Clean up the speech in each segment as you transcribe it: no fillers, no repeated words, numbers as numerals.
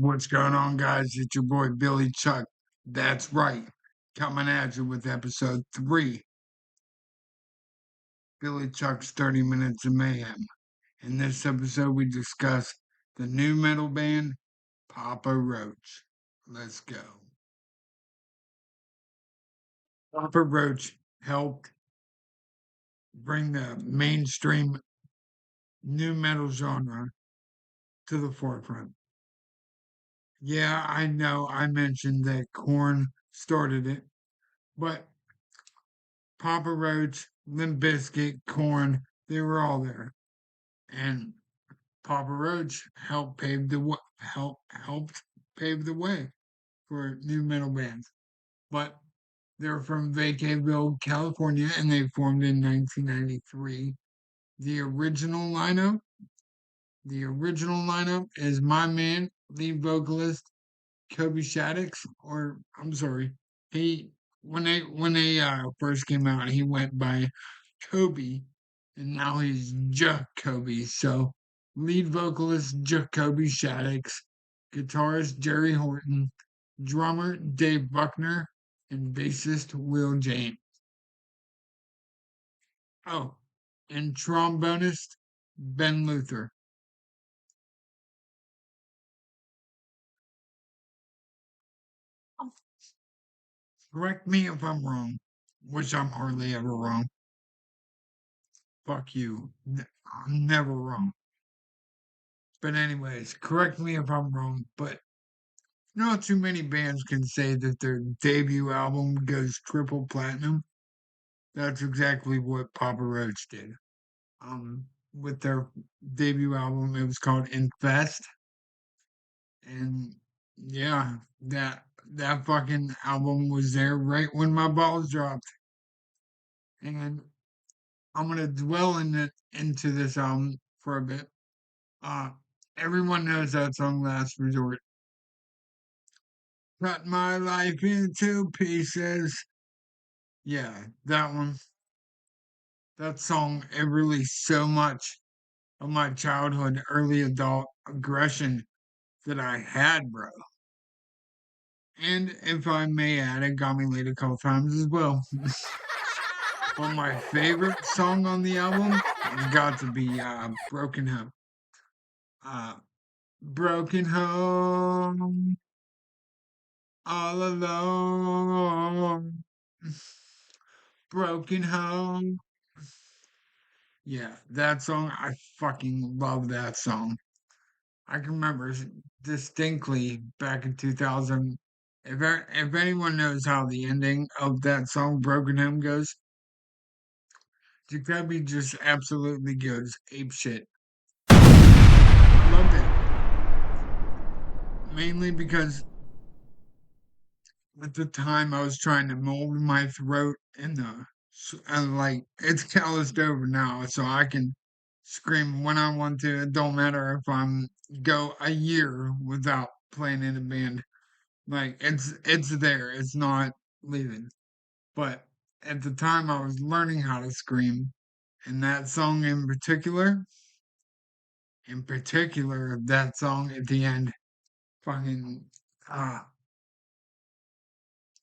What's going on, guys? It's your boy Billy Chuck. That's right. Coming at you with episode 3, Billy Chuck's 30 Minutes of Mayhem. In this episode, we discuss the new metal band Papa Roach. Let's go. Papa Roach helped bring the mainstream new metal genre to the forefront. Yeah, I know I mentioned that Korn started it, but Papa Roach, Limp Bizkit, Korn, they were all there. And Papa Roach helped pave the way for new metal bands. But they're from Vacaville, California, and they formed in 1993. The original lineup, the original lineup is my man, lead vocalist Kobe Shaddix, or I'm sorry, he when they first came out, he went by Kobe, and now he's Jacoby. So, lead vocalist Jacoby Shaddix, guitarist Jerry Horton, drummer Dave Buckner, and bassist Will James. Oh, and trombonist Ben Luther. Correct me if I'm wrong, which I'm hardly ever wrong. Fuck you. I'm never wrong. But anyways, correct me if I'm wrong, but not too many bands can say that their debut album goes triple platinum. That's exactly what Papa Roach did. With their debut album, it was called Infest, and yeah, that fucking album was there right when my balls dropped. And I'm gonna dwell into this album for a bit. Uh, Everyone knows that song, Last Resort. Cut my life into pieces. Yeah, that one. That song, it released so much of my childhood, early adult aggression that I had, bro. And if I may add, it got me laid a couple times as well. But my favorite song on the album got to be Broken Home. Uh, Broken Home, all alone. Broken Home. Yeah, that song, I fucking love that song. I can remember distinctly back in 2000. If anyone knows how the ending of that song "Broken Home" goes, Jacoby just absolutely goes ape shit. I loved it mainly because at the time I was trying to mold my throat and like it's calloused over now, so I can scream when I want to. It don't matter if I'm go a year without playing in a band. Like it's there. It's not leaving. But at the time I was learning how to scream. And that song in particular, that song at the end, fucking ah,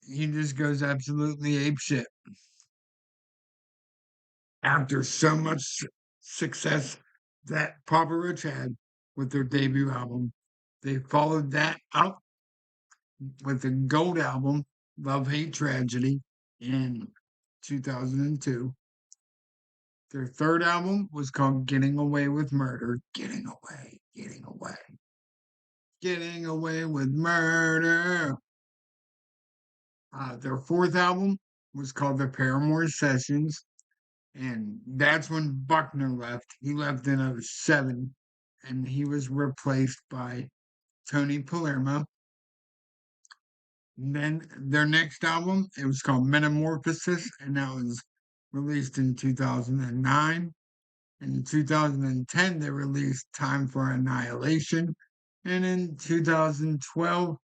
he just goes absolutely ape shit. After so much success that Papa Roach had with their debut album, they followed that up with the gold album, Love Hate Tragedy, in 2002. Their third album was called Getting Away with Murder. Getting Away with Murder. Their fourth album was called The Paramore Sessions. And that's when Buckner left. He left in '07, and he was replaced by Tony Palermo. And then their next album, it was called Metamorphosis, and that was released in 2009. And in 2010, they released Time for Annihilation. And in 2012,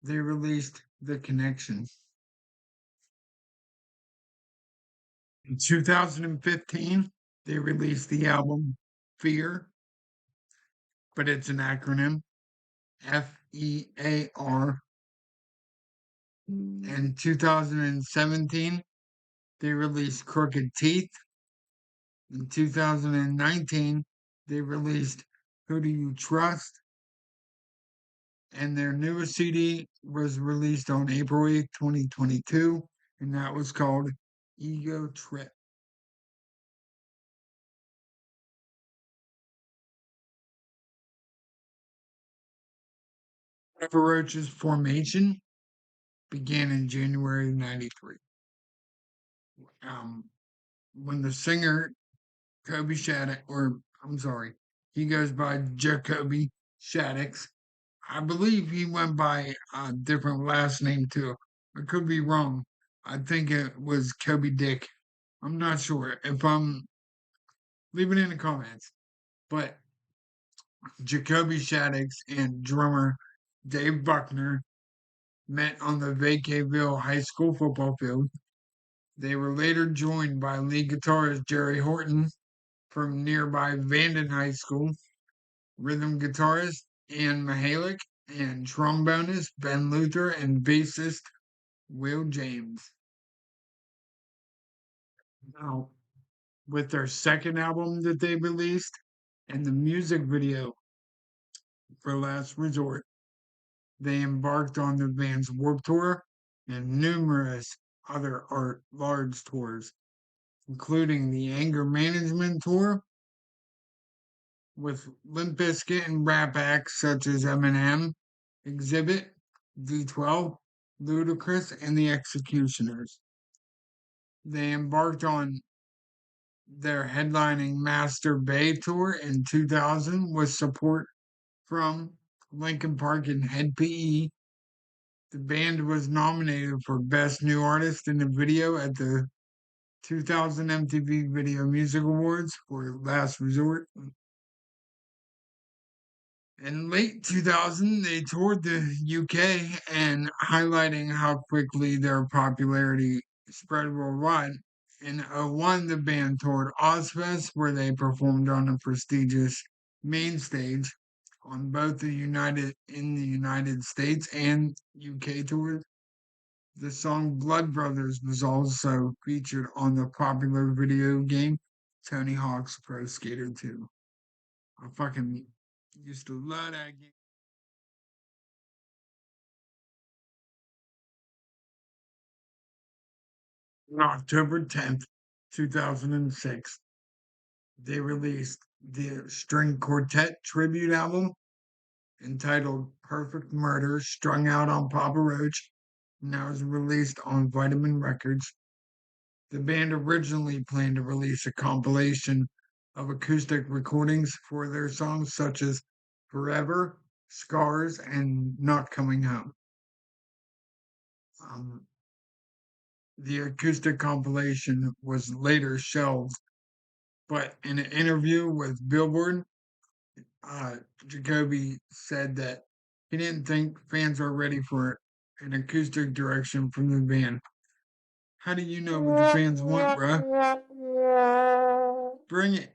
they released The Connection. In 2015, they released the album Fear, but it's an acronym, EAR. In 2017, they released Crooked Teeth. In 2019, they released Who Do You Trust? And their newest CD was released on April 8th, 2022, and that was called Ego Trip. Papa Roach's formation began in January '93. Um, when the singer Kobe Shattuck, or I'm sorry, he goes by Jacoby Shaddix. I believe he went by a different last name too. I could be wrong. I think it was Kobe Dick. I'm not sure. If I'm leave it in the comments. But Jacoby Shaddix and drummer Dave Buckner met on the Vacaville High School football field. They were later joined by lead guitarist Jerry Horton from nearby Vanden High School, rhythm guitarist Ian Mihalik, and trombonist Ben Luther and bassist Will James. Now, with their second album that they released and the music video for Last Resort, they embarked on the band's Warp Tour and numerous other art large tours, including the Anger Management Tour with Limp Bizkit and rap acts such as Eminem, Exhibit, D12, Ludacris, and the Executioners. They embarked on their headlining Master Bay tour in 2000 with support from Linkin Park and Head PE. The band was nominated for Best New Artist in the Video at the 2000 MTV Video Music Awards for Last Resort. In late 2000, they toured the UK and highlighting how quickly their popularity spread worldwide. In '01, the band toured Ozfest, where they performed on a prestigious main stage on both the United States and UK tours. The song Blood Brothers was also featured on the popular video game Tony Hawk's Pro Skater 2. I fucking used to love that game. On October 10th, 2006, they released the string quartet tribute album entitled Perfect Murder, strung out on Papa Roach, and that was released on Vitamin Records. The band originally planned to release a compilation of acoustic recordings for their songs such as Forever, Scars, and Not Coming Home. Um, the acoustic compilation was later shelved, but in an interview with Billboard, uh, Jacoby said that he didn't think fans are ready for an acoustic direction from the band. How do you know what the fans want, bruh? Bring it.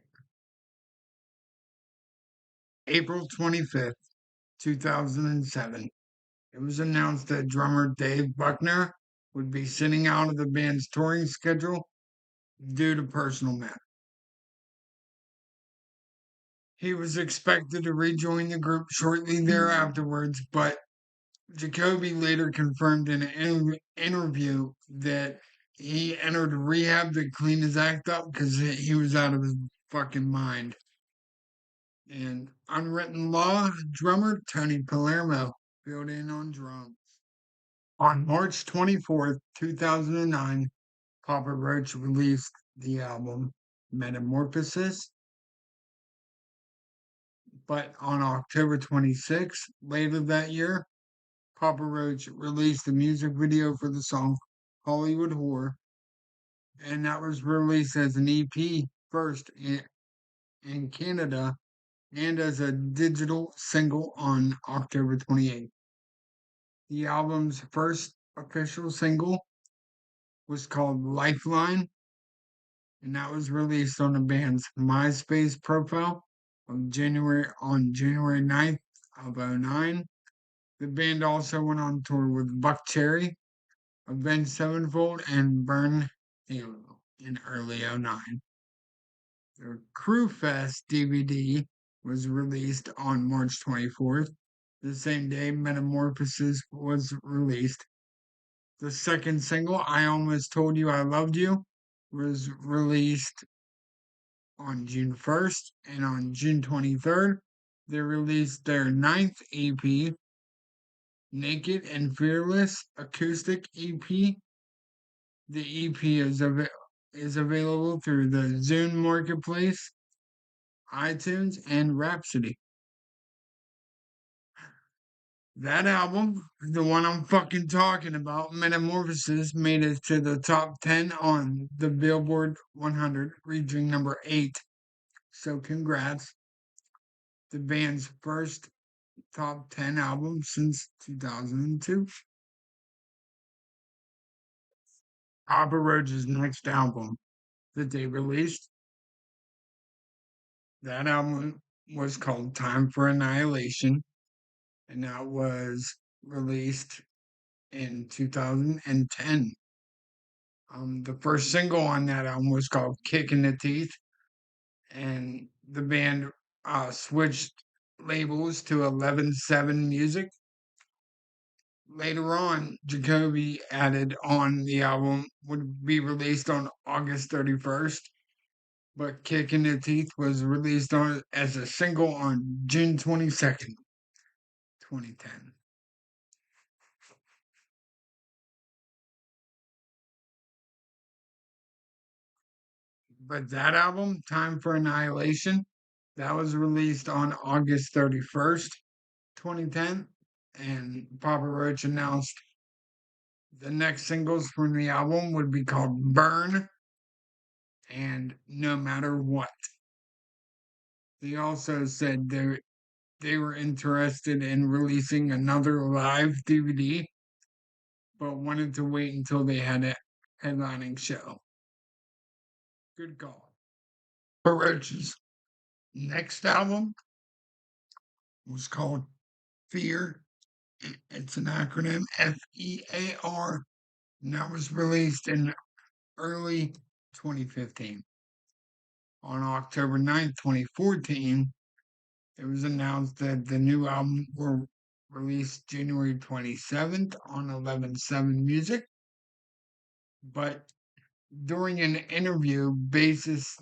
April 25th, 2007. It was announced that drummer Dave Buckner would be sitting out of the band's touring schedule due to personal matters. He was expected to rejoin the group shortly thereafterwards, but Jacoby later confirmed in an interview that he entered rehab to clean his act up because he was out of his fucking mind. And Unwritten Law drummer Tony Palermo filled in on drums. On March 24th, 2009, Papa Roach released the album Metamorphosis, but on October 26th, later that year, Papa Roach released the music video for the song Hollywood Whore, and that was released as an EP first in Canada and as a digital single on October 28th. The album's first official single was called Lifeline, and that was released on the band's MySpace profile on January 9th of '09. The band also went on tour with Buck Cherry, Avenged Sevenfold, and Burn Halo in early '09. Their Crew Fest DVD was released on March 24th. The same day, Metamorphosis was released. The second single, I Almost Told You I Loved You, was released on June 1st, and on June 23rd, they released their ninth EP, Naked and Fearless Acoustic EP. The EP is available through the Zune Marketplace, iTunes, and Rhapsody. That album, the one I'm fucking talking about, Metamorphosis, made it to the top 10 on the Billboard 100, reaching number 8. So congrats. The band's first top 10 album since 2002. Papa Roach's next album that they released, that album was called Time for Annihilation, and that was released in 2010. The first single on that album was called Kick in the Teeth, and the band switched labels to 11-7 Music. Later on, Jacoby added on the album would be released on August 31st, but Kick in the Teeth was released on as a single on June 22nd, 2010. But that album, Time for Annihilation, that was released on August 31st, 2010, and Papa Roach announced the next singles from the album would be called Burn and No Matter What. They also said they were interested in releasing another live DVD, but wanted to wait until they had a headlining show. Good call. Roach's next album was called Fear. It's an acronym, FEAR, and that was released in early 2015. On October 9th, 2014, it was announced that the new album will release January 27th on 11-7 Music. But during an interview, bassist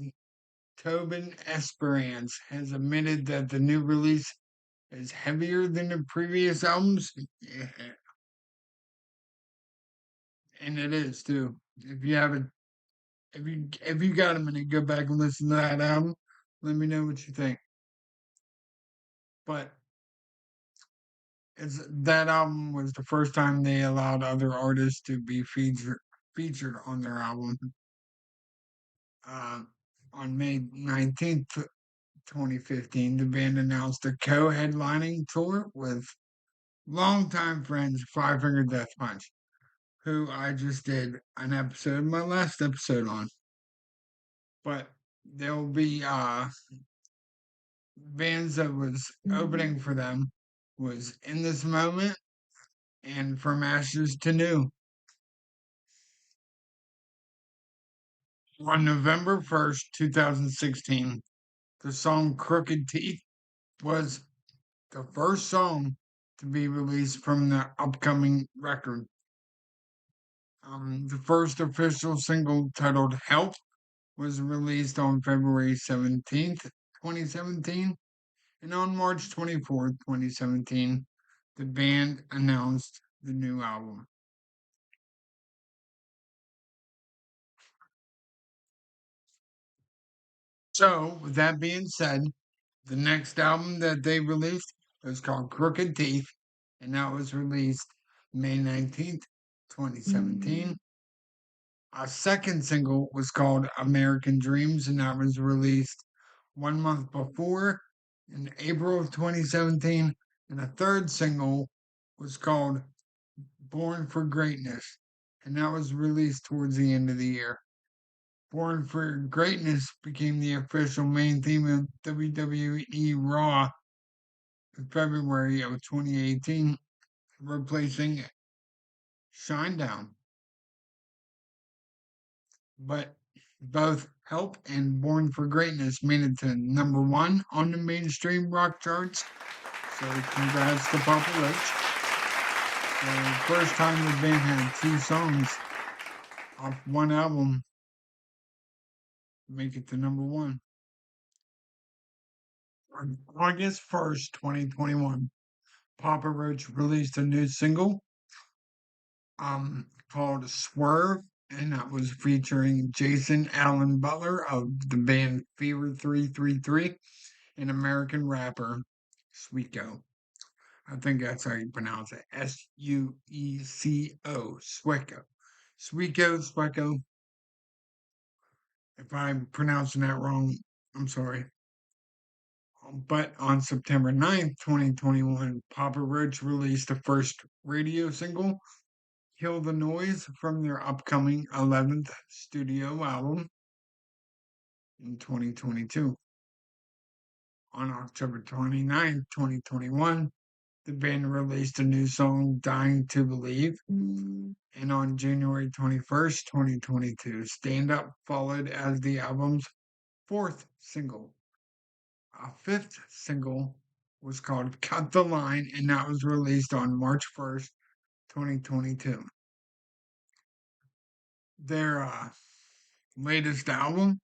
Tobin Esperance has admitted that the new release is heavier than the previous albums. Yeah, and it is too. If you haven't, if you got a minute, go back and listen to that album. Let me know what you think. But it's that album was the first time they allowed other artists to be featured on their album. Uh, on May 19th, 2015, the band announced a co-headlining tour with longtime friends Five Finger Death Punch, who I just did an episode, my last episode on. But there'll be bands that was opening for them was In This Moment and From Ashes to New. On November 1st, 2016, the song Crooked Teeth was the first song to be released from the upcoming record. The first official single titled Help was released on February 17th, 2017, and on March 24th, 2017, the band announced the new album. So, with that being said, the next album that they released was called Crooked Teeth, and that was released May 19th, 2017. A second single was called American Dreams, and that was released 1 month before in April of 2017. And a third single was called Born for Greatness, and that was released towards the end of the year. Born for Greatness became the official main theme of WWE Raw in February of 2018. replacing Shinedown. But both Help and Born for Greatness made it to number one on the mainstream rock charts. So congrats to Papa Roach. The first time the band had two songs off one album make it to number one. On August 1st, 2021, Papa Roach released a new single called Swerve, and that was featuring Jason Allen Butler of the band Fever 333 and American rapper Sweeko. I think that's how you pronounce it. Sueco. Sweco. Sweco. If I'm pronouncing that wrong, I'm sorry. But on September 9th, 2021, Papa Roach released the first radio single, Kill the Noise, from their upcoming 11th studio album in 2022. On October 29th, 2021, the band released a new song, Dying to Believe. And on January 21st, 2022, Stand Up followed as the album's fourth single. A fifth single was called Cut the Line, and that was released on March 1st, 2022. Their latest album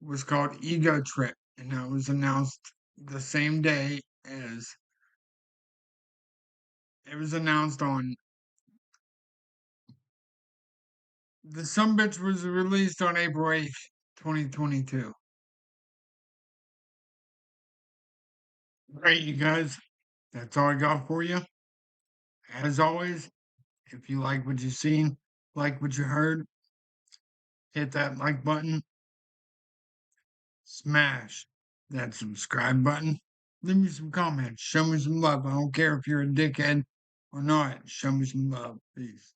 was called Ego Trip, and that was announced the same day as it was announced on the Sumbitch was released on April 8th, 2022. Right, you guys, that's all I got for you. As always, if you like what you've seen, like what you heard, hit that like button, smash that subscribe button, leave me some comments, show me some love. I don't care if you're a dickhead or not, show me some love. Peace.